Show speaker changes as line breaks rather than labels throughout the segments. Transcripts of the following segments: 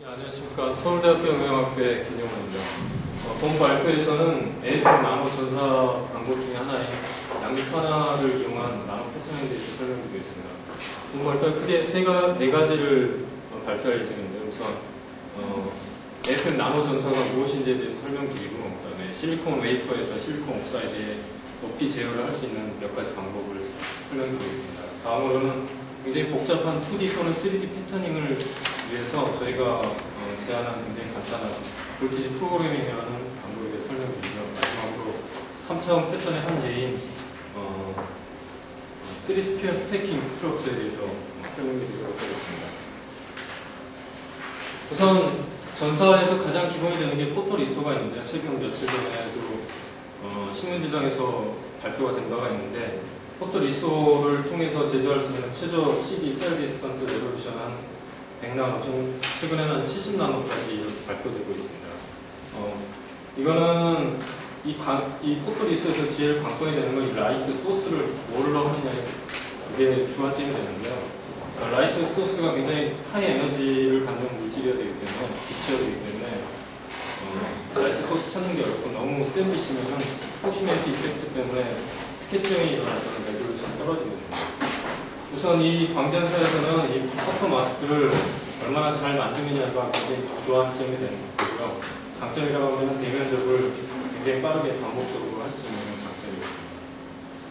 네, 안녕하십니까. 서울대학교 영양학부의 김용호입니다. 본 발표에서는 AFM 나노 전사 방법 중에 하나인 양극산화를 이용한 나노 패턴에 대해서 설명드리겠습니다. 본 발표는 크게 네 가지를 발표할 예정인데요. 우선 AFM 나노 전사가 무엇인지에 대해서 설명드리고, 그다음에 실리콘 웨이퍼에서 실리콘 옥사이드에 높이 제어를 할 수 있는 몇 가지 방법을 설명드리겠습니다. 다음으로는 굉장히 복잡한 2D 또는 3D 패터닝을 위해서 저희가 제안한 굉장히 간단한 볼티지 프로그래밍이라는 방법에 대해 설명드리며, 마지막으로 3차원 패턴의 한 예인 3스퀘어 스태킹 스트럭처에 대해서 설명드리도록 하겠습니다. 우선 전사에서 가장 기본이 되는 게 포토리소가 있는데요. 최근 며칠 전에도 신문지장에서 발표가 된 바가 있는데, 포토리소를 통해서 제조할 수 있는 최저 CD 셀 디스턴스 레볼루션 한 100나노, 최근에는 한 70나노까지 발표되고 있습니다. 이거는 이 포토리소에서 제일 관건이 되는 건 이 라이트 소스를 뭘로 하느냐에 이게 주안점이 되는데요. 라이트 소스가 굉장히 하이 에너지를 갖는 물질이어야 되기 때문에, 빛이어야 되기 때문에 라이트 소스 찾는 게 어렵고, 너무 센 빛이면 포시멘트 이펙트 때문에 스케치형이 일어나서 레졸루션이 떨어집니다. 우선 이 광전사에서는 이 퍼터 마스크를 얼마나 잘 만드느냐가 굉장히 주안점이 되는 거고요. 장점이라고 하면 대면접을 굉장히 빠르게 반복적으로 할 수 있는 장점이겠습니다.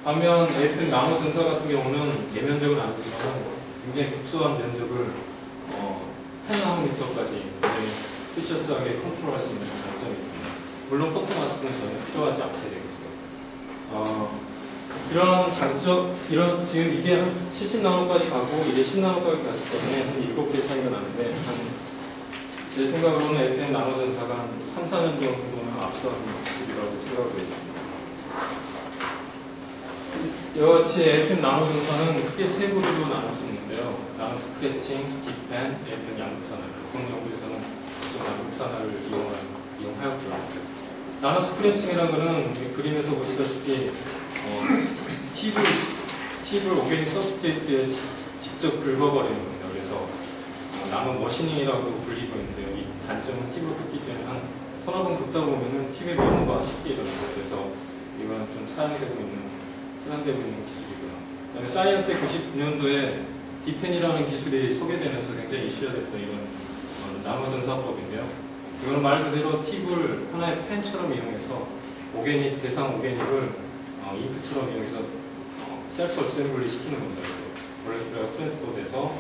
반면 AFM 나노 전사 같은 경우는 대면접은 아니지만 굉장히 국소한 면접을 10나노미터까지 굉장히 스피셔스하게 컨트롤할 수 있는 장점이 있습니다. 물론 퍼터 마스크는 전혀 필요하지 않게 되겠고요. 이런 장점, 지금 이게 한 70나노까지 가고 이게 10나노까지 갔기 때문에 한 7개 차이가 나는데, 제 생각으로는 AFM 나노 전사가 한 3, 4년 정도는 앞서는 모습이라고 생각하고 있습니다. 이와 같이 AFM 나노 전사는 크게 세 부류로 나눌 수 있는데요. 나노 스크래칭, 딥펜, AFM 양극산화. 본 연구에서는 양극산화를 이용하였고요. 나노 스크래칭이라는 것은 그림에서 보시다시피 팁을 오게닉 서브스트레이트에 직접 긁어버리는 겁니다. 그래서 나노 머시닝이라고 불리고 있는데요. 이 단점은 팁을 긁기 때문에 한 서너 번 긁다 보면은 팁의 노무가 쉽게 일어나요. 그래서 이거는 좀 사용되고 있는 기술이고요. 그다음에 사이언스의 99년도에 디펜이라는 기술이 소개되면서 굉장히 이슈가 됐던 이런 나노 전사법인데요. 이거는 말 그대로 팁을 하나의 펜처럼 이용해서 대상 오게닉을 잉크처럼 이용해서 셀프 어셈블리 시키는 겁니다. 몰레큘러 트랜스포트에서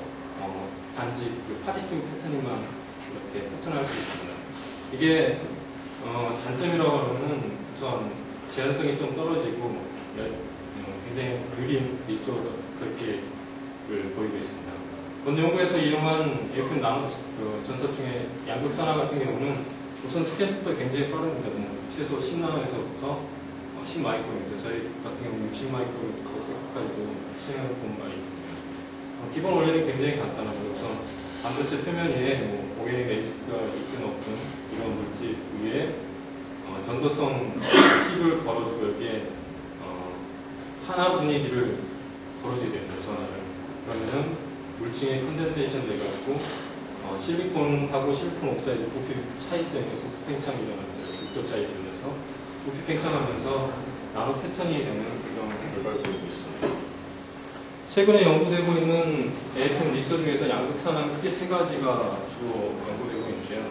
단지 파지티브 패터닝만 이렇게 패턴할 수 있습니다. 이게 단점이라고 하면 우선 제한성이 좀 떨어지고 굉장히 느린 리스토어 그렇게를 보이고 있습니다. 본 연구에서 이용한 AFM 나노 전사 중에 양극산화 같은 경우는 우선 스캔 속도가 굉장히 빠릅니다. 최소 10나노에서부터 10마이크로미터, 저희 같은 경우 60마이크로미터까지도 시행해 본 바 있습니다. 기본 원리는 굉장히 간단하고, 우선 반도체 표면 위에 오게닉 레이스가 있든 없든 이런 물질 위에 전도성 팁을 걸어주고 여기에 산화 분위기를 걸어줘야 됩니다. 전하를. 그러면은 물층에 컨덴세이션 돼가지고 실리콘하고 실리콘 옥사이드 부피 차이 때문에 부피 팽창이 일어납니다. 극도 차이 되면서 부피 팽창하면서 나노 패턴이 되는 그런 결과를 보이고 있습니다. 최근에 연구되고 있는 AFM 리소 중에서 양극산화는 크게 세 가지가 주로 연구되고 있는데요.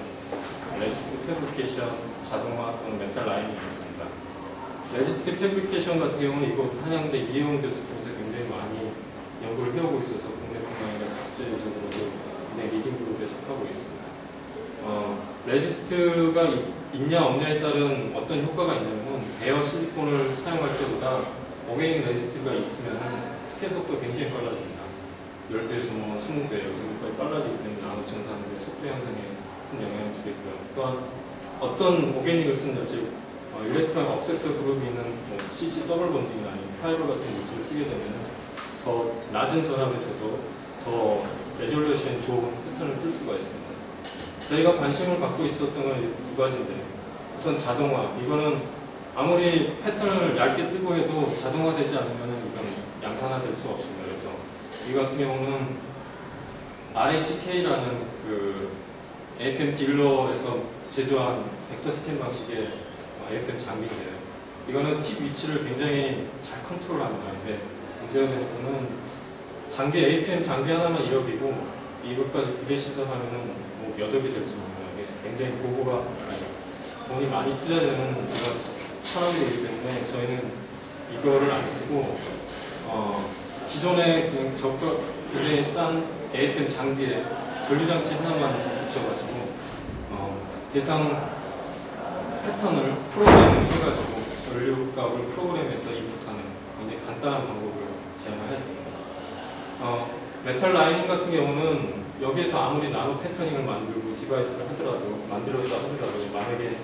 레지스티브 패브리케이션, 자동화 또는 메탈 라이닝이 있습니다. 레지스티브 패브리케이션 같은 경우는 이곳 한양대 이혜원 교수 통해서 굉장히 많이 연구를 해오고 있어서 국내뿐만 아니라 국제적으로도 굉장히 리딩 그룹에 속하고 있습니다. 레지스트가 있냐 없냐에 따른 어떤 효과가 있냐면, 베어 실리콘을 사용할 때보다 오게닉 레지스트가 있으면 스캔 속도가 굉장히 빨라집니다. 10배에서 20배 정도까지 빨라지기 때문에 나노 전사하는 속도 향상에 큰 영향을 주겠고요. 또한 어떤 오게닉을 쓰느냐, 즉 일렉트론 억셉터 그룹이 있는 CC 더블 본딩이나 아니면 파이버 같은 물질을 쓰게 되면 더 낮은 전압에서도 더 레졸루션 좋은 패턴을 쓸 수가 있습니다. 저희가 관심을 갖고 있었던 건 두 가지인데, 우선 자동화. 이거는 아무리 패턴을 얇게 뜨고 해도 자동화되지 않으면 이건 양산화될 수 없습니다. 그래서 이 같은 경우는 RHK라는 AFM 딜러에서 제조한 벡터 스캔 방식의 AFM 장비인데요. 이거는 팁 위치를 굉장히 잘 컨트롤하는 거인데, 문제가 되는 거는 장비, AFM 장비 하나만 1억이고 이것까지 부대 시설하면은 뭐 몇 억이 될지 몰라요. 그래서 굉장히 고고가 돈이 많이 투자되는 이런 산업이기 때문에 저희는 이거를 안 쓰고 기존에 그냥 굉장히 싼 AFM 장비에 전류장치 하나만 붙여가지고 대상 패턴을 프로그래밍 해가지고 전류값을 프로그램에서 인풋하는 굉장히 간단한 방법을 제안하였습니다. 메탈 라이닝 같은 경우는 여기에서 아무리 나노 패터닝을 만들고 디바이스를 만들었다 하더라도 만약에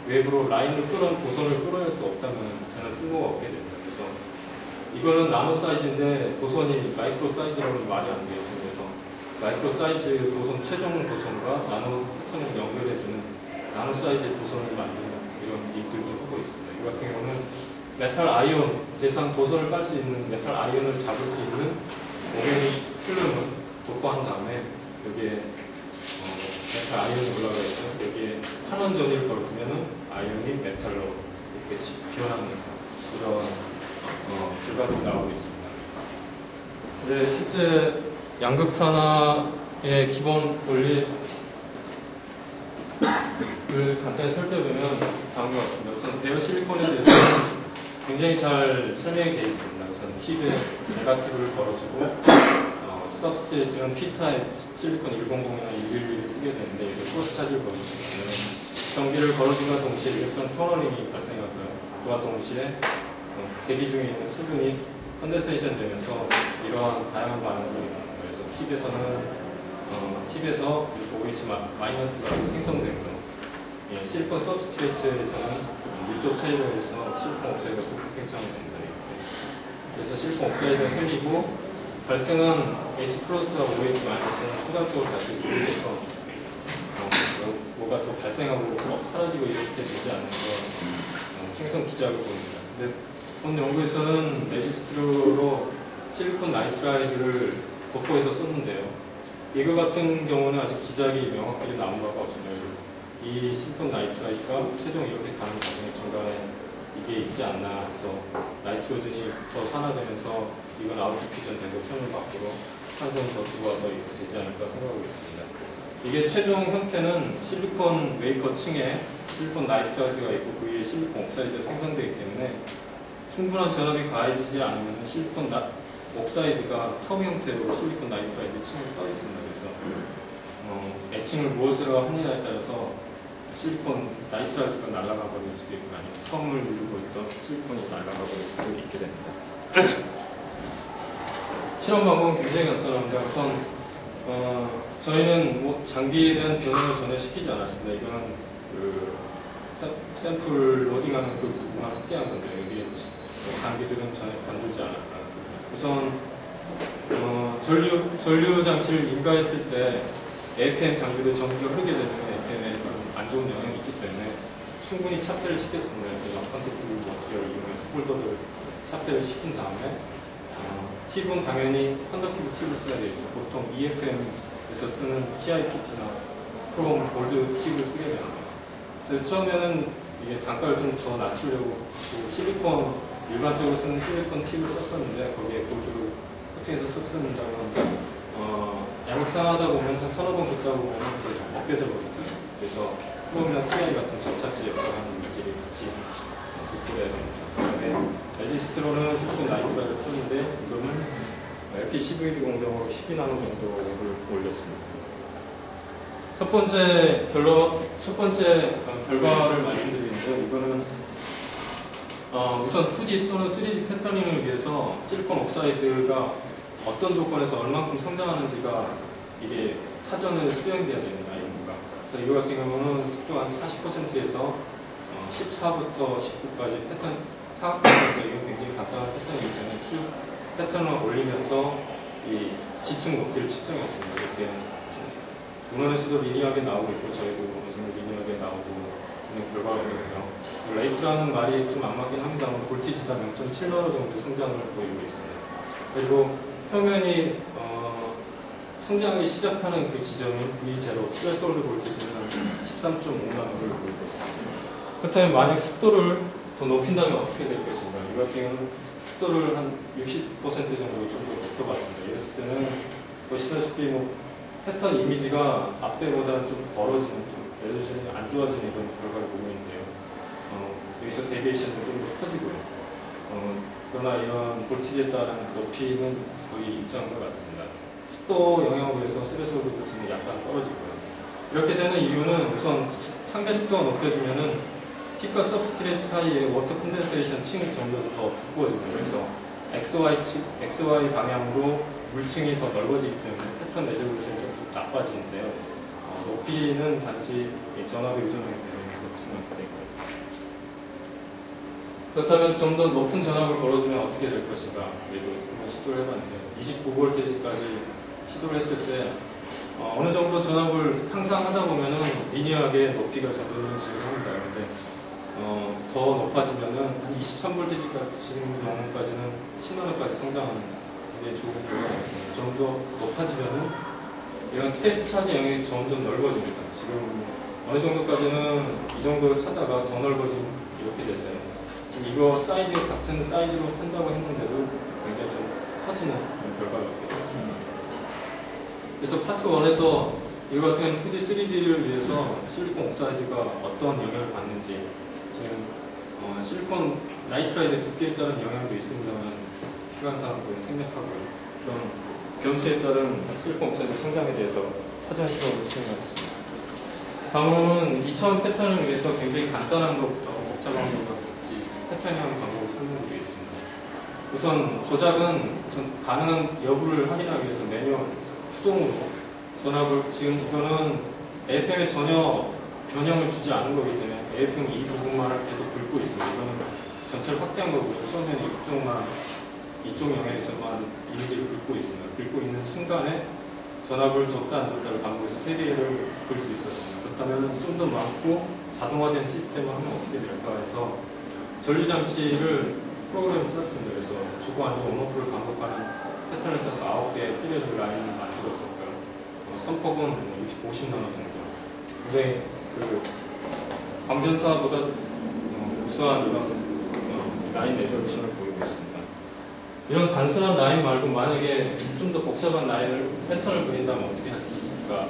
외부로 라인을 도선을 끌어낼 수 없다면 저는 쓸모가 없게 됩니다. 그래서 이거는 나노 사이즈인데 도선이 마이크로 사이즈라고는 말이 안 돼요. 그래서 마이크로 사이즈 도선, 최종 도선과 나노 패턴을 연결해주는 나노 사이즈의 도선을 만드는 이런 일들도 하고 있습니다. 이 같은 경우는 메탈 아이온, 대상 도선을 깔 수 있는 메탈 아이온을 잡을 수 있는 오게닉 필름을 도포한 다음에 여기에 메탈 아이온이 올라가 있고 여기에 탄원 전위를 걸으면은 아이온이 메탈로 이렇게 변하는 그런 결과들이 나오고 있습니다. 이제 실제 양극산화의 기본 원리를 간단히 살펴보면 다음과 같습니다. 우선 베어 실리콘에 대해서는 굉장히 잘 설명이 되어 있습니다. 우선 팁에 네가티브를 걸어주고 서브스트레이트는 P타입 실리콘 100이나 111을 쓰게 되는데 이제 소스 차지를 걸어주면 전기를 걸어주는 동시에 일렉트론 터널링이 발생하고요. 그와 동시에 대기 중에 있는 수분이 컨덴세이션 되면서 이러한 다양한 반응이 일어납니다. 그래서 팁에서 OH 마이너스가 생성되고요. 실리콘 서브스트레이트에서는 밀도 차이로 해서 실리콘 옥사이드가 소폭 팽창이 됩니다. 그래서 실리콘 옥사이드가 생기고 발생한 H 플러스와 OH 마이너스는 수단적으로 다시 유리해서 뭐가 더 발생하고 사라지고 이렇게 되지 않는 거 생성 기작을 보입니다. 근데 본 연구에서는 레지스트로 실리콘 나이트라이드를 도포해서 썼는데요. 이거 같은 경우는 아직 기작이 명확하게 나온 바가 없습니다. 이 실리콘 나이트라이드가 최종 이렇게 가는 과정에 중간에 이게 있지 않나 해서 나이트로젠이 더 산화되면서 이건 아웃디퓨전 되고 표면 밖으로 산소는 더 들어와서 이렇게 되지 않을까 생각하고 있습니다. 이게 최종 형태는 실리콘 웨이퍼 층에 실리콘 나이트라이드가 있고 그 위에 실리콘 옥사이드가 생성되기 때문에 충분한 전압이 가해지지 않으면 실리콘 옥사이드가 섬 형태로 실리콘 나이트라이드 층에 떠 있습니다. 그래서 애칭을 무엇으로 하느냐에 따라서 실리콘 나이트라이드가 날아가 버릴 수도 있고 아니면 섬을 누르고 있던 실리콘이 날아가 버릴 수도 있게 됩니다. 실험 방법은 굉장히 간단합니다. 우선 저희는 뭐 장비에 대한 변화를 전혀 시키지 않았습니다. 이거는 그 샘플 로딩하는 그 부분만 확대한 건데 여기에 장비들은 전혀 건들지 않았다. 우선 전류 장치를 인가했을 때 AFM 장비를 전기가 흐르게 되면 AFM에 안 좋은 영향이 있기 때문에 충분히 찹대를 시켰습니다. 컨택트 머티리얼을 이용해서 폴더를 찹대를 시킨 다음에 팁은 당연히 컨덕티브 팁을 써야 되죠. 보통 EFM에서 쓰는 TIPT나 크롬, 골드 팁을 쓰게 됩니다. 그래서 처음에는 이게 단가를 좀 더 낮추려고 실리콘, 일반적으로 쓰는 실리콘 팁을 썼었는데 거기에 골드를 코팅해서 썼습니다만 양극산하다 보면 한 서너 번 긋다 보면 그게 좀 벗겨져 버리거든요. 그래서 크롬이나 TI 같은 접착제 역할을 하는 물질이 같이 극복해야 됩니다. 그다음에 레지스트로는 실리콘 나이트라이드를 썼는데 이거는 LPCVD 공정으로 12나노 정도를 올렸습니다. 첫 번째 결과를 말씀드리는데 이거는 우선 2D 또는 3D 패터닝을 위해서 실리콘 옥사이드가 어떤 조건에서 얼만큼 성장하는지가 이게 사전에 수행돼야 되는 아이입니다. 그래서 이거 같은 경우는 습도 한 40%에서 14부터 19까지 패턴 사각형인데 이건 굉장히 간단한 패턴이기 때문에 쭉 패턴을 올리면서 이 지층 높이를 측정했습니다. 이렇게 문헌에서도 리니어하게 나오고 있고 저희도 어느 정도 리니어하게 나오고 있는 결과가 있고요. 레이트라는 말이 좀 안 맞긴 합니다만 볼티지당 0.7나노 정도 성장을 보이고 있습니다. 그리고 표면이 성장하기 시작하는 그 지점인 V0 스레솔드 볼티지는 13.5나노를 보이고 있습니다. 그렇다면 만약 습도를 더 높인다면 어떻게 될 것인가? 이 같은 경우는 습도를 한 60% 정도 좀 더 높여봤습니다. 이랬을 때는 보시다시피 뭐 패턴 이미지가 앞배보다 좀 벌어지는, 좀 레조션이 안 좋아지는 이런 결과를 보고 있는데요. 여기서 데비에이션도 좀 더 커지고요. 그러나 이런 볼티지에 따른 높이는 거의 일정한 것 같습니다. 습도 영향으로 해서 스레스홀드 볼티지는 약간 떨어지고요. 이렇게 되는 이유는 우선 상대 습도가 높여지면은 T과 서브스트레이트 사이의 워터 컨덴세이션 층이 점점 더 두꺼워집니다. 그래서 XY 방향으로 물층이 더 넓어지기 때문에 패턴 레졸루션이 좀 나빠지는데요. 높이는 단지 전압의 의존하기 때문에 그렇게 생각됩니다. 그렇다면 좀 더 높은 전압을 걸어주면 어떻게 될 것인가? 그리고 한번 시도를 해봤는데 29V까지 시도를 했을 때 어느 정도 전압을 항상 하다 보면은 리니어하게 높이가 정해지긴 합니다. 근데 더 높아지면은 한 23V까지 영혼까지는 10나노까지 성장하는 굉장히 좋은 결과가 있습니다. 좀 더 높아지면은 이런 스페이스 차지 영역이 점점 넓어집니다. 지금 어느 정도까지는 이 정도를 차다가 더 넓어지면 이렇게 됐어요. 이거 사이즈가 같은 사이즈로 한다고 했는데도 굉장히 좀 커지는 결과가 있게 됐습니다. 그래서 파트 1에서 이거 같은 경우는 2D, 3D를 위해서 실리콘 옥사이드가 어떤 영향을 받는지 지금 실리콘 나이트라이드 두께에 따른 영향도 있습니다만 시간상 생략하고요. 그런 변수에 따른 실리콘 옥사이드 성장에 대해서 사전 수업을 진행하겠습니다. 다음은 2차원 패턴을 위해서 굉장히 간단한 것부터 복잡한 것까지 패턴형 방법을 설명드리겠습니다. 우선 조작은 가능한 여부를 확인하기 위해서 매뉴얼 수동으로 전압을, 지금 이거는 AFM에 전혀 변형을 주지 않은 거기 때문에 AFM 이 부분만 계속 긁고 있습니다. 이거는 전체를 확대한 거고요. 처음에는 이쪽 영역에서만 이미지를 긁고 있습니다. 긁고 있는 순간에 전압을 줬다 안 줬다를 반복해서 3개를 긁을 수 있었습니다. 그렇다면 좀 더 많고 자동화된 시스템을 하면 어떻게 될까 해서 전류장치를 프로그램을 썼습니다. 그래서 주고 앉고 온오프를 반복하는 패턴을 짜서 9개의 피리어드 라인을 만들었었고요. 선폭은 50나노 정도. 굉장히 광전사보다 우수한 이런 라인 레졸루션을 보이고 있습니다. 이런 단순한 라인 말고 만약에 좀 더 복잡한 라인을 패턴을 그린다면 어떻게 할 수 있을까?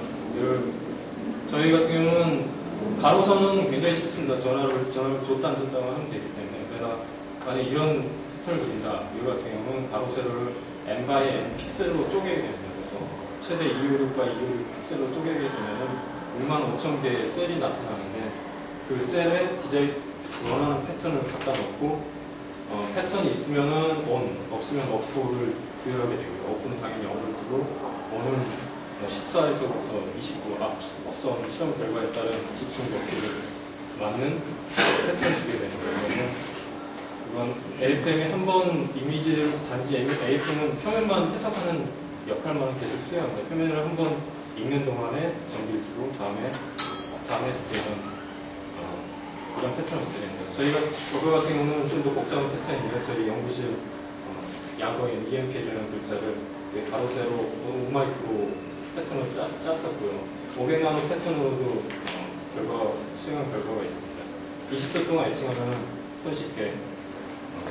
저희 같은 경우는 가로선은 굉장히 쉽습니다. 전화를 줬다 안 줬다고 하면 되기 때문에. 그러나 만약 이런 패턴을 그린다. 이거 같은 경우는 가로세로를 n by n 픽셀로 쪼개게 됩니다. 그래서 최대 256 by 256 픽셀로 쪼개게 되면은 65,000개의 셀이 나타나는데 그 셀에 디자인 원하는 패턴을 갖다 놓고 패턴이 있으면은 on, 없으면 off를 부여하게 되고요. off는 당연히 on을 두고 on은 14에서부터 29 앞선 시험 결과에 따른 집중 높이를 맞는 패턴을 주게 되는 거예요. 이건 AFM에 한 번 이미지를 단지 AFM은 표면만 해석하는 역할만 계속 수행합니다. 표면을 한 번 읽는 동안에 전기를 주고 다음에 했을 때는 이런 패턴을 쓰게 됩니다. 저희가 저거 같은 경우는 좀 더 복잡한 패턴인데요. 저희 연구실 양거인 EMP라는 글자를 가로세로 5마이크로 패턴을 짰었고요. 500나노 패턴으로도 수행한 결과가 있습니다. 20초 동안 애칭하면 손쉽게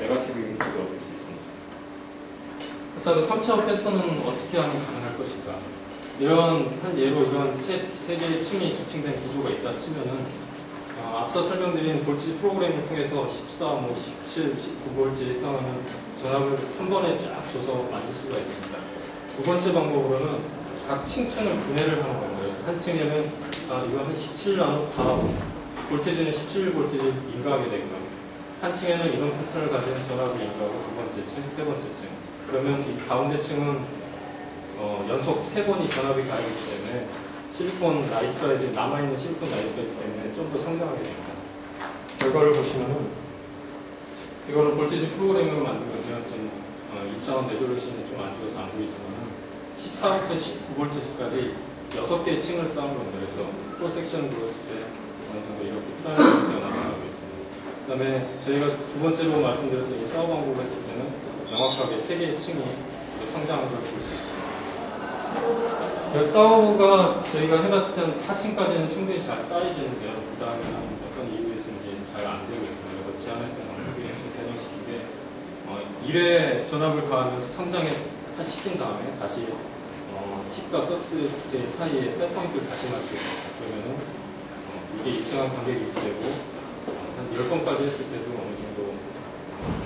네거티브 이미지를 얻을 수 있습니다. 그렇다면 3차원 패턴은 어떻게 하면 가능할 것인가? 한 예로 이런 세 개의 층이 적층된 구조가 있다 치면은 앞서 설명드린 볼티지 프로그램을 통해서 14, 17, 19볼트에 해당하는 전압을 한 번에 쫙 줘서 만들 수가 있습니다. 두 번째 방법으로는 각 층층을 분해를 하는 겁니다. 그래서 한 층에는 이거 한 17나노 볼테이지는 17볼테이지를 인가하게 되고요. 한 층에는 이런 패턴을 가진 전압을 인가하고 두 번째 층, 세 번째 층. 그러면 이 가운데 층은 연속 3번이 전압이 가해지기 때문에 실리콘 나이트라이드, 남아있는 실리콘 나이트라이드 때문에 좀 더 성장하게 됩니다. 결과를 보시면은 이거는 볼테이지 프로그램을 만들면 좀 2차원 레졸루션이 좀 안 좋아서 안 보이지만 14부터 19V까지 6개의 층을 쌓은 겁니다. 그래서 크로스섹션 보였을 때 어느 정도 이렇게 프라임 상태가 나타나고 있습니다. 그 다음에 저희가 두 번째로 말씀드렸던 이 사업 방법을 했을 때는 명확하게 3개의 층이 성장한 걸 볼 수 있습니다. 사우가 저희가 해봤을 때는 4층까지는 충분히 잘 쌓여지는데요. 그 다음에는 어떤 이유에서 이제 잘 안 되고 있습니다. 그래서 제안했던 방법이 변형시키되 1회 전압을 가하면서 성장시킨 다음에 다시 힙과 서브스트의 사이에 셋 포인트를 다시 맞추고 그러면은 이게 일정한 간격이 유지되고 한 10번까지 했을 때도 어느 정도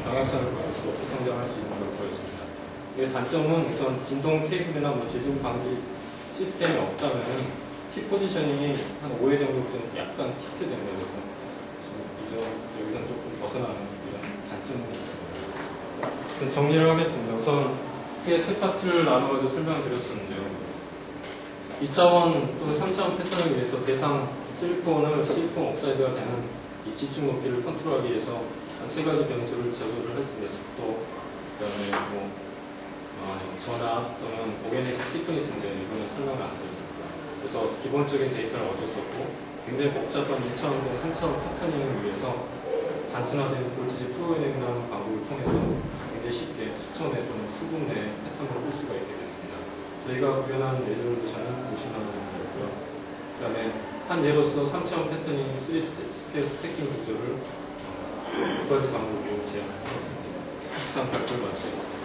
방향성을 보여서 높게 성장할 수 있는 걸 보였습니다. 이게 단점은 우선 진동 케이블이나 재진 방지 시스템이 없다면은 팁 포지셔닝이 한 5회 정도쯤 약간 틱트됩니다. 그래서 여기서는 조금 벗어나는 이런 단점이 있습니다. 정리를 하겠습니다. 우선 크게 세 파트를 나눠가지고 설명을 드렸었는데요. 2차원 또는 3차원 패턴을 위해서 대상 실리콘을 실리콘 옥사이드가 되는 이 집중 높이를 컨트롤하기 위해서 한 3가지 변수를 제거를 했습니다. 습도, 그 다음에 전압 또는 오게닉 티크니스인데 이거는 설명을 안 드렸습니다. 그래서 기본적인 데이터를 얻었었고 굉장히 복잡한 2차원 또는 3차원 패터닝을 위해서 단순화된 볼티지 프로그래밍이라는 방법을 통해서 굉장히 쉽게 수천의 또는 수백 내의 패턴을 볼 수가 있게 됐습니다. 저희가 구현하는 레졸루션은 50만 원이었고요. 그 다음에 한 예로서 3차원 패터닝 3스텝 스태킹 구조를 2가지 방법으로 제안했습니다. 이상 발표를 마치겠습니다.